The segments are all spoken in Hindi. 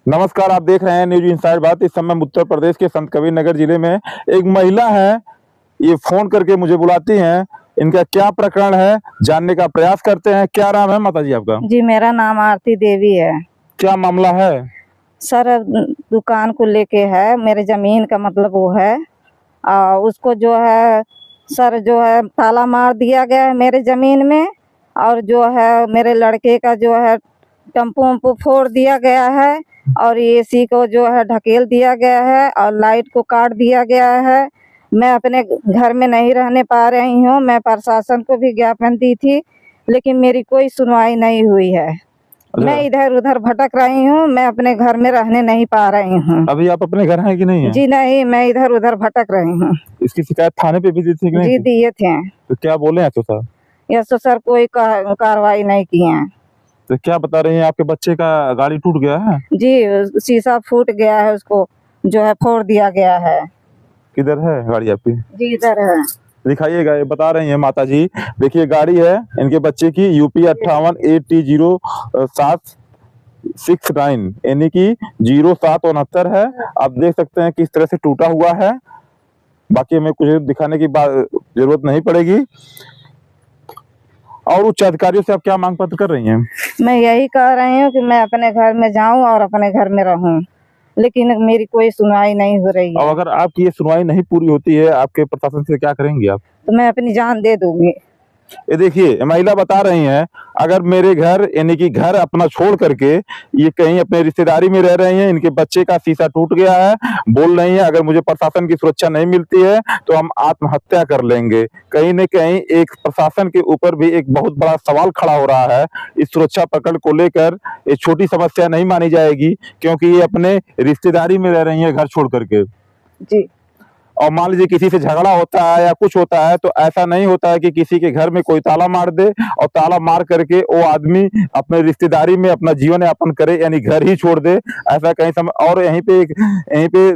नमस्कार, आप देख रहे हैं न्यूज इंसाइड भारत। इस समय उत्तर प्रदेश के संत कबीर नगर जिले में एक महिला है, ये फोन करके मुझे बुलाती हैं। इनका क्या प्रकरण है जानने का प्रयास करते हैं। क्या नाम है माता जी आपका? जी, मेरा नाम आरती देवी है। क्या मामला है? सर, दुकान को लेके है, मेरे जमीन का मतलब वो है। उसको जो है सर, जो है ताला मार दिया गया है मेरे जमीन में। और जो है मेरे लड़के का जो है टम्पू वम्पू फोड़ दिया गया है। और एसी को जो है ढकेल दिया गया है और लाइट को काट दिया गया है। मैं अपने घर में नहीं रहने पा रही हूँ। मैं प्रशासन को भी ज्ञापन दी थी, लेकिन मेरी कोई सुनवाई नहीं हुई है। मैं इधर उधर भटक रही हूँ, मैं अपने घर में रहने नहीं पा रही हूँ। अभी आप अपने घर हैं कि नहीं है? जी नहीं, मैं इधर उधर भटक रही हूँ। इसकी शिकायत थाने पे भी दी थी कि नहीं? जी दिए थे। तो क्या बोले हैं तो सर? यस सर, कोई कार्रवाई नहीं की है। तो क्या बता रही हैं, आपके बच्चे का गाड़ी टूट गया है? जी, शीशा फूट गया है, उसको जो है फोड़ दिया गया है। किधर है गाड़ी आपकी? जी इधर है। दिखाइएगा। ये बता रही हैं माता जी, देखिए गाड़ी है इनके बच्चे की, यूपी 58AT0769 यानी कि 0769 है। आप देख सकते हैं किस तरह से टूटा हुआ है। बाकी हमें कुछ दिखाने की जरूरत नहीं पड़ेगी। और उच्च अधिकारियों से आप क्या मांग पत्र कर रही हैं? मैं यही कह रही हूँ कि मैं अपने घर में जाऊँ और अपने घर में रहूँ, लेकिन मेरी कोई सुनवाई नहीं हो रही है। और अगर आपकी ये सुनवाई नहीं पूरी होती है, आपके प्रशासन से क्या करेंगे आप? तो मैं अपनी जान दे दूंगी। ये देखिए महिला बता रही हैं, अगर मेरे घर यानी कि घर अपना छोड़ करके ये कहीं अपने रिश्तेदारी में रह रही हैं, इनके बच्चे का शीशा टूट गया है, बोल रही हैं अगर मुझे प्रशासन की सुरक्षा नहीं मिलती है तो हम आत्महत्या कर लेंगे। कहीं न कहीं एक प्रशासन के ऊपर भी एक बहुत बड़ा सवाल खड़ा हो रहा है। इस सुरक्षा प्रकरण को लेकर ये छोटी समस्या नहीं मानी जाएगी, क्योंकि ये अपने रिश्तेदारी में रह रही है घर छोड़ करके। जी। और मान लीजिए किसी से झगड़ा होता है या कुछ होता है तो ऐसा नहीं होता है कि किसी के घर में कोई ताला मार दे और ताला मार करके वो आदमी अपने रिश्तेदारी में अपना जीवन यापन करे, यानी घर ही छोड़ दे। ऐसा कहीं समय और यहीं पे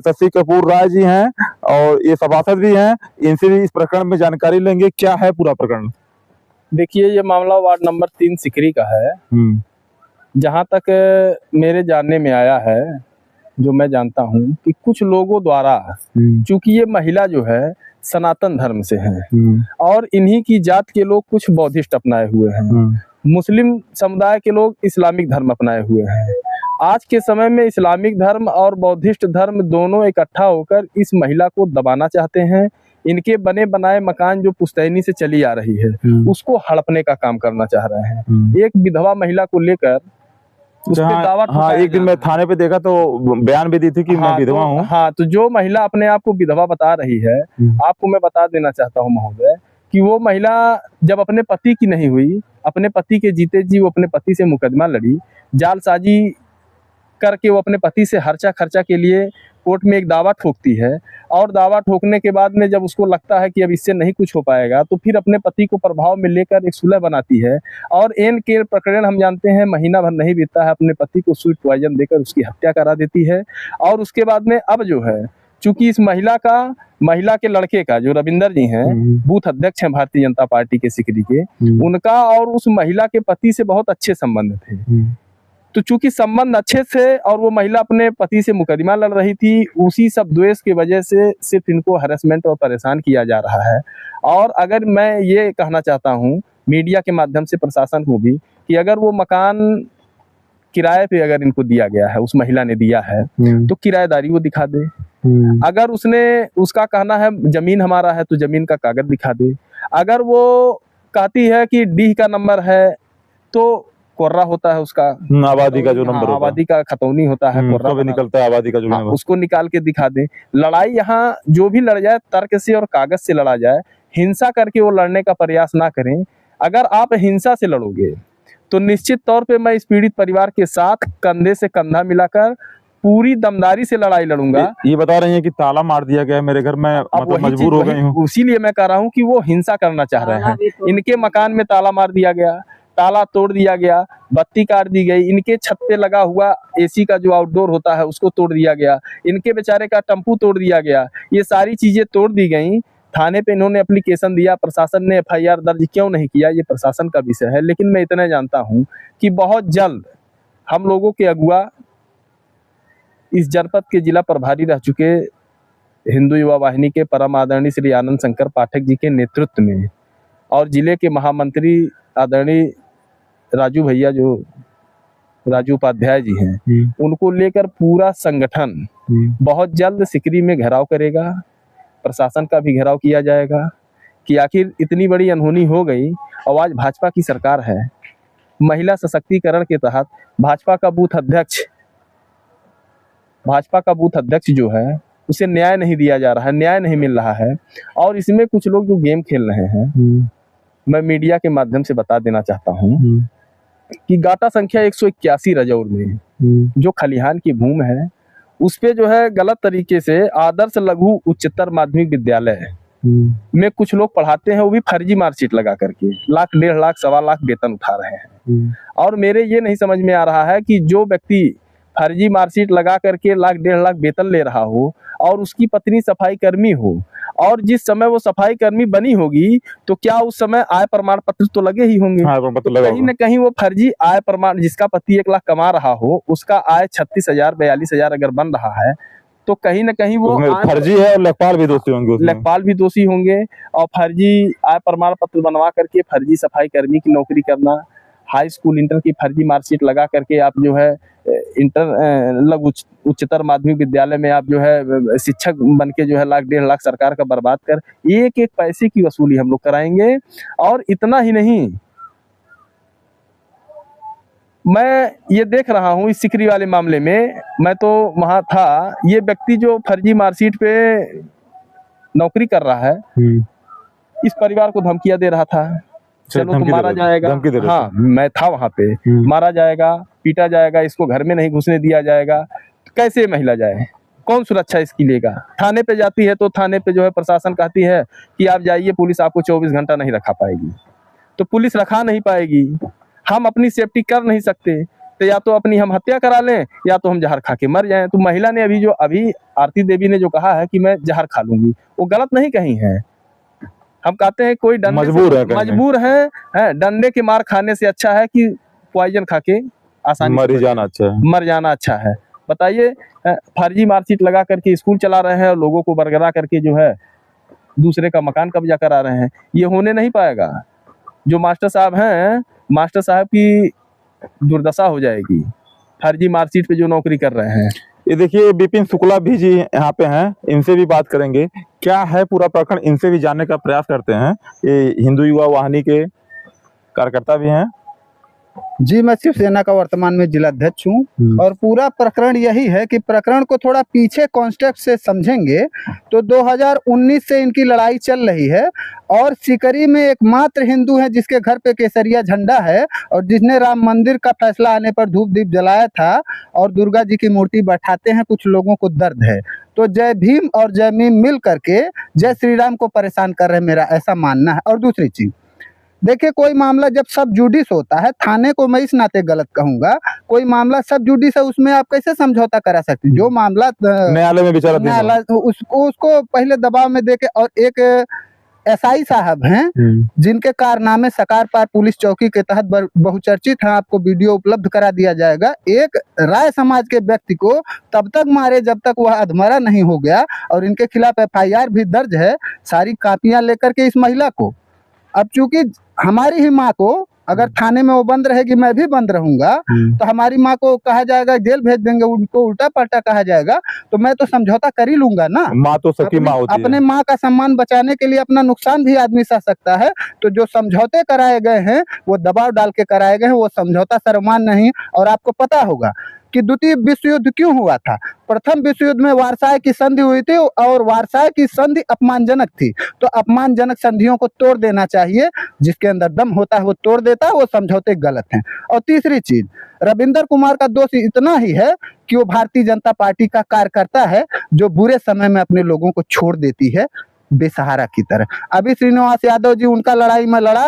शशि कपूर राय जी हैं और ये सभासद भी हैं, इनसे भी इस प्रकरण में जानकारी लेंगे। क्या है पूरा प्रकरण? देखिए, ये मामला वार्ड नंबर 3 सिकरी का है। जहाँ तक मेरे जानने में आया है, जो मैं जानता हूँ कि कुछ लोगों द्वारा, चूंकि ये महिला जो है सनातन धर्म से है और इन्हीं की जात के लोग कुछ बौद्धिस्ट अपनाए हुए हैं, मुस्लिम समुदाय के लोग इस्लामिक धर्म अपनाए हुए हैं। आज के समय में इस्लामिक धर्म और बौद्धिस्ट धर्म दोनों इकट्ठा होकर इस महिला को दबाना चाहते हैं। इनके बने बनाए मकान जो पुश्तैनी से चली आ रही है उसको हड़पने का काम करना चाह रहे हैं। एक विधवा महिला को लेकर दावा, हाँ, एक दिन मैं थाने पे देखा तो बयान भी दी थी कि मैं विधवा हूँ। हाँ, तो जो महिला अपने आप को विधवा बता रही है, आपको मैं बता देना चाहता हूँ महोदय कि वो महिला जब अपने पति की नहीं हुई, अपने पति के जीते जी वो अपने पति से मुकदमा लड़ी, जालसाजी करके वो अपने पति से हर्चा खर्चा के लिए कोर्ट में एक दावा ठोकती है। और दावा ठोकने के बाद में जब उसको लगता है कि अब इससे नहीं कुछ हो पाएगा तो फिर अपने पति को प्रभाव में लेकर एक सुलह बनाती है। और एन के प्रकरण हम जानते हैं, महीना भर नहीं बीतता है अपने पति को स्वीट पॉइजन देकर उसकी हत्या करा देती है। और उसके बाद में अब जो है, चूंकि इस महिला के लड़के का जो रविंदर जी हैं, बूथ अध्यक्ष हैं भारतीय जनता पार्टी के सिकरी के, उनका और उस महिला के पति से बहुत अच्छे संबंध थे। तो चूंकि संबंध अच्छे थे और वो महिला अपने पति से मुकदमा लड़ रही थी, उसी सब द्वेष की वजह से सिर्फ इनको हैरेसमेंट और परेशान किया जा रहा है। और अगर मैं ये कहना चाहता हूँ मीडिया के माध्यम से प्रशासन को भी कि अगर वो मकान किराए पे अगर इनको दिया गया है, उस महिला ने दिया है, तो किराएदारी वो दिखा दे। अगर उसका कहना है जमीन हमारा है तो जमीन का कागज दिखा दे। अगर वो कहती है कि डी का नंबर है तो कोर्रा होता है उसका, आबादी का जो नंबर, आबादी का खतौनी होता है, कोर्रा भी निकलता है आबादी का जो नंबर, उसको निकाल के दिखा दे। लड़ाई यहाँ जो भी लड़ जाए तर्क से और कागज से लड़ा जाए, हिंसा करके वो लड़ने का प्रयास ना करें। अगर आप हिंसा से लड़ोगे तो निश्चित तौर पे मैं इस पीड़ित परिवार के साथ कंधे से कंधा मिलाकर पूरी दमदारी से लड़ाई लड़ूंगा। ये बता रही हैं कि ताला मार दिया गया है मेरे घर में, मतलब मजबूर हो गई हूँ। उसीलिए मैं कह रहा हूँ कि वो हिंसा करना चाह रहे हैं। इनके मकान में ताला मार दिया गया, ताला तोड़ दिया गया, बत्ती काट दी गई, इनके छत पे लगा हुआ एसी का जो आउटडोर होता है उसको तोड़ दिया गया, इनके बेचारे का टम्पू तोड़ दिया गया। ये सारी चीजें तोड़ दी गई। थाने पे इन्होंने एप्लीकेशन दिया, प्रशासन ने एफआईआर दर्ज क्यों नहीं किया ये प्रशासन का विषय है। लेकिन मैं इतना जानता हूं कि बहुत जल्द हम लोगों के अगुआ इस जनपद के जिला प्रभारी रह चुके हिंदू युवा वाहिनी के परम आदरणीय श्री आनंद शंकर पाठक जी के नेतृत्व में और जिले के महामंत्री आदरणीय राजू भैया जो राजू उपाध्याय जी हैं, उनको लेकर पूरा संगठन बहुत जल्द सिकरी में घेराव करेगा। प्रशासन का भी घेराव किया जाएगा कि आखिर इतनी बड़ी अनहोनी हो गई और आज भाजपा की सरकार है। महिला सशक्तिकरण के तहत भाजपा का बूथ अध्यक्ष जो है उसे न्याय नहीं दिया जा रहा है, न्याय नहीं मिल रहा है। और इसमें कुछ लोग जो गेम खेल रहे हैं, मैं मीडिया के माध्यम से बता देना चाहता हूं कि गाटा संख्या 181 रजौर में जो खलिहान की भूमि है उस पे जो है गलत तरीके से आदर्श लघु उच्चतर माध्यमिक विद्यालय में कुछ लोग पढ़ाते हैं, वो भी फर्जी मार्कशीट लगा करके लाख, 1.5 लाख, 1.25 लाख वेतन उठा रहे हैं। और मेरे ये नहीं समझ में आ रहा है कि जो व्यक्ति फर्जी मार्कशीट लगा करके लाख, 1.5 लाख वेतन ले रहा हो और उसकी पत्नी सफाई कर्मी हो और जिस समय वो सफाई कर्मी बनी होगी तो क्या उस समय आय प्रमाण पत्र तो लगे ही होंगे। तो कहीं न कहीं वो फर्जी आय प्रमाण, जिसका पति 1 लाख कमा रहा हो उसका आय 36,000, 42,000 अगर बन रहा है तो कहीं न कहीं वो फर्जी है और लेखपाल भी दोषी होंगे, लेखपाल भी दोषी होंगे। और फर्जी आय प्रमाण पत्र बनवा करके फर्जी सफाई कर्मी की नौकरी करना, हाई स्कूल इंटर की फर्जी मार्कशीट लगा करके आप जो है इंटर लघु उच्चतर माध्यमिक विद्यालय में आप जो है शिक्षक बन के जो है लाख, 1.5 लाख सरकार का बर्बाद कर एक एक पैसे की वसूली हम लोग कराएंगे। और इतना ही नहीं, मैं ये देख रहा हूँ इस सिकरी वाले मामले में, मैं तो वहां था, ये व्यक्ति जो फर्जी मार्कशीट पे नौकरी कर रहा है इस परिवार को धमकियां दे रहा था, चलो तो मारा जाएगा। हाँ, मैं था वहां पे, मारा जाएगा, पीटा जाएगा, इसको घर में नहीं घुसने दिया जाएगा। कैसे महिला जाए, कौन सुरक्षा इसकी लेगा। थाने पे जाती है तो थाने पे जो है प्रशासन कहती है कि आप जाइए, पुलिस आपको 24 घंटा नहीं रखा पाएगी। तो पुलिस रखा नहीं पाएगी, हम अपनी सेफ्टी कर नहीं सकते, तो या तो अपनी हम हत्या करा लें या तो हम जहर खा के मर जाएं। तो महिला ने अभी आरती देवी ने जो कहा है कि मैं जहर खा लूंगी, वो गलत नहीं कही है। हम कहते हैं कोई मजबूर है, डंडे के मार खाने से अच्छा है कि पॉइजन खा के आसानी मर जाना अच्छा है। बताइए, फर्जी मार्कशीट लगा करके स्कूल चला रहे हैं और लोगों को बरगरा करके जो है दूसरे का मकान कब्जा करा रहे हैं। ये होने नहीं पाएगा। जो मास्टर साहब हैं, मास्टर साहब की दुर्दशा हो जाएगी फर्जी मार्कशीट पे जो नौकरी कर रहे हैं। ये देखिए विपिन शुक्ला भी जी यहाँ पे हैं, इनसे भी बात करेंगे, क्या है पूरा प्रकरण, इनसे भी जानने का प्रयास करते हैं। ये हिंदू युवा वाहिनी के कार्यकर्ता भी हैं। जी, मैं शिवसेना का वर्तमान में जिलाध्यक्ष हूँ और पूरा प्रकरण यही है कि प्रकरण को थोड़ा पीछे कॉन्टेक्स्ट से समझेंगे तो 2019 से इनकी लड़ाई चल रही है और सिकरी में एकमात्र हिंदू है जिसके घर पे केसरिया झंडा है और जिसने राम मंदिर का फैसला आने पर धूप दीप जलाया था और दुर्गा जी की मूर्ति बैठाते हैं। कुछ लोगों को दर्द है तो जय भीम और जय मीम मिल करके जय श्री राम को परेशान कर रहे हैं, मेरा ऐसा मानना है। और दूसरी चीज, देखिए, कोई मामला जब सब जुडिस होता है, थाने को मैं इस नाते गलत कहूंगा, कोई मामला सब जुडिस है उसमें आप कैसे समझौता करा सकते हैं। जो मामला न्यायालय में विचाराधीन उसको पहले दबाव में देके, और एक एसआई साहब हैं जिनके कारनामे सकारपार पुलिस चौकी के तहत बहुचर्चित है, आपको वीडियो उपलब्ध करा दिया जाएगा। एक राय समाज के व्यक्ति को तब तक मारे जब तक वह अधमरा नहीं हो गया और इनके खिलाफ एफआईआर भी दर्ज है, सारी कापियां लेकर के इस महिला को। अब चूंकि हमारी ही माँ को अगर थाने में वो बंद रहेगी, मैं भी बंद रहूंगा, तो हमारी माँ को कहा जाएगा जेल भेज देंगे, उनको उल्टा पलटा कहा जाएगा, तो मैं तो समझौता कर ही लूंगा ना। माँ तो सखी माँ होती है। अपने माँ का सम्मान बचाने के लिए अपना नुकसान भी आदमी सह सकता है। तो जो समझौते कराए गए हैं वो दबाव डाल के कराए गए हैं, वो समझौता सर्वमान्य नहीं। और आपको पता होगा कि द्वितीय विश्व युद्ध क्यों हुआ था। प्रथम विश्व युद्ध में वार्साय की संधि हुई थी और वार्साय की संधि अपमानजनक थी, तो अपमानजनक संधियों को तोड़ देना चाहिए। जिसके अंदर दम होता है वो तोड़ देता है, वो समझौते गलत हैं। और तीसरी चीज, रविंदर कुमार का दोष इतना ही है कि वो भारतीय जनता पार्टी का कार्यकर्ता है जो बुरे समय में अपने लोगों को छोड़ देती है बेसहारा की तरह। अभी श्रीनिवास यादव जी, उनका लड़ाई में लड़ा,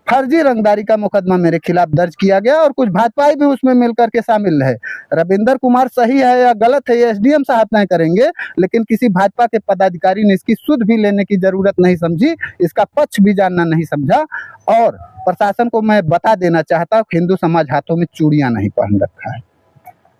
फर्जी रंगदारी का मुकदमा मेरे खिलाफ दर्ज किया गया और कुछ भाजपाई भी उसमें मिलकर के शामिल रहे। रविंदर कुमार सही है या गलत है ये एसडीएम साहब तय करेंगे, लेकिन किसी भाजपा के पदाधिकारी ने इसकी सुध भी लेने की जरूरत नहीं समझी, इसका पक्ष भी जानना नहीं समझा। और प्रशासन को मैं बता देना चाहता हूँ, हिंदू समाज हाथों में चूड़ियां नहीं पहन रखा है।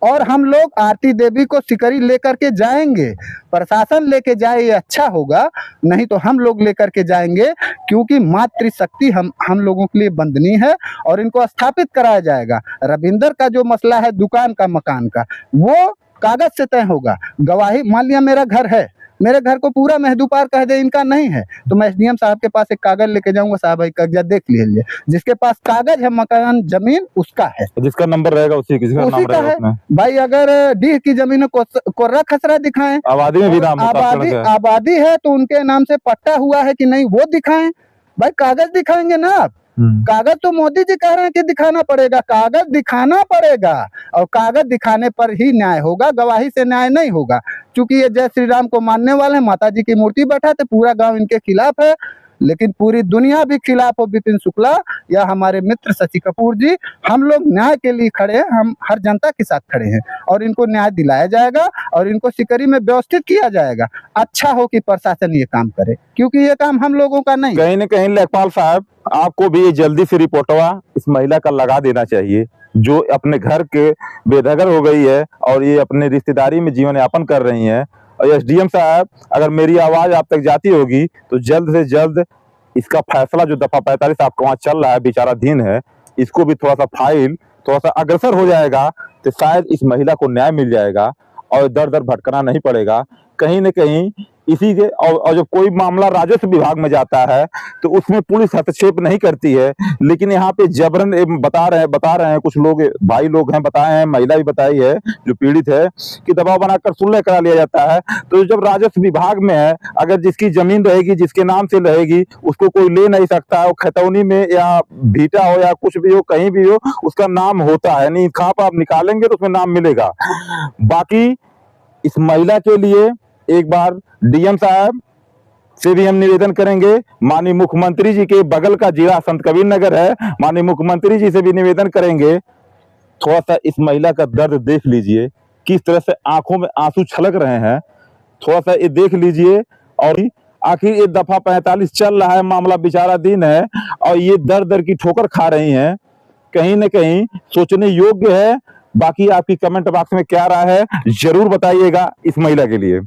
और हम लोग आरती देवी को सिकरी लेकर के जाएंगे। प्रशासन लेके जाए ये अच्छा होगा, नहीं तो हम लोग लेकर के जाएंगे, क्योंकि मातृशक्ति हम लोगों के लिए बंदनी है और इनको स्थापित कराया जाएगा। रविंदर का जो मसला है दुकान का मकान का, वो कागज से तय होगा। गवाही, मान लिया मेरा घर है, मेरे घर को पूरा महदूपार कह दे इनका नहीं है, तो मैं एसडीएम साहब के पास एक कागज लेके जाऊंगा, साहब भाई कागज देख लीजिए, जिसके पास कागज है मकान जमीन उसका है, जिसका नंबर रहेगा उसी का नाम का रहेगा है। उसमें। भाई अगर डीह की जमीन कोर्रा खसरा दिखाएं, आबादी में भी नाम आबादी है तो उनके नाम से पट्टा हुआ है कि नहीं वो दिखाएं। भाई कागज दिखाएंगे ना आप, कागज तो मोदी जी कह रहे हैं कि दिखाना पड़ेगा, कागज दिखाना पड़ेगा और कागज दिखाने पर ही न्याय होगा, गवाही से न्याय नहीं होगा। क्योंकि ये जय श्री राम को मानने वाले हैं, माता जी की मूर्ति बैठाते, पूरा गांव इनके खिलाफ है, लेकिन पूरी दुनिया भी खिलाफ हो विपिन शुक्ला या हमारे मित्र शशि कपूर जी। हम लोग न्याय के लिए खड़े हैं, हम हर जनता के साथ खड़े हैं और इनको न्याय दिलाया जाएगा और इनको सिकरी में व्यवस्थित किया जाएगा। अच्छा हो कि प्रशासन ये काम करे, क्योंकि ये काम हम लोगों का नहीं। कहीं न कहीं लेखपाल साहब आपको भी ये जल्दी से रिपोर्टवा इस महिला का लगा देना चाहिए, जो अपने घर के बेदखल हो गई है और ये अपने रिश्तेदारी में जीवन यापन कर रही है। और एसडीएम साहब, अगर मेरी आवाज आप तक जाती होगी तो जल्द से जल्द इसका फैसला जो दफा 45 आपका वहां चल रहा है, विचाराधीन है, इसको भी थोड़ा सा फाइल थोड़ा सा अग्रसर हो जाएगा तो शायद इस महिला को न्याय मिल जाएगा और दर दर भटकना नहीं पड़ेगा। कहीं न कहीं इसी के और जब कोई मामला राजस्व विभाग में जाता है तो उसमें पुलिस हस्तक्षेप नहीं करती है, लेकिन यहाँ पे जबरन बता रहे हैं कुछ लोग, भाई लोग हैं, बताए हैं, महिला भी बताई है जो पीड़ित है, कि दबाव बनाकर सुलह करा लिया जाता है। तो जब राजस्व विभाग में है, अगर जिसकी जमीन रहेगी, जिसके नाम से रहेगी, उसको कोई ले नहीं सकता है। खतौनी में या भीटा हो या कुछ भी हो, कहीं भी हो, उसका नाम होता है, नहीं कहाँ पर आप निकालेंगे तो उसमें नाम मिलेगा। बाकी इस महिला के लिए एक बार डीएम साहब से भी हम निवेदन करेंगे, माननीय मुख्यमंत्री जी के बगल का जिला संत कबीर नगर है, माननीय मुख्यमंत्री जी से भी निवेदन करेंगे, थोड़ा सा इस महिला का दर्द देख लीजिए, किस तरह से आंखों में आंसू छलक रहे हैं, थोड़ा सा ये देख लीजिए। और आखिर ये दफा 45 चल रहा है, मामला विचाराधीन है और ये दर दर की ठोकर खा रही हैं, कहीं न कहीं सोचने योग्य है। बाकी आपकी कमेंट बॉक्स में क्या राय है जरूर बताइएगा इस महिला के लिए।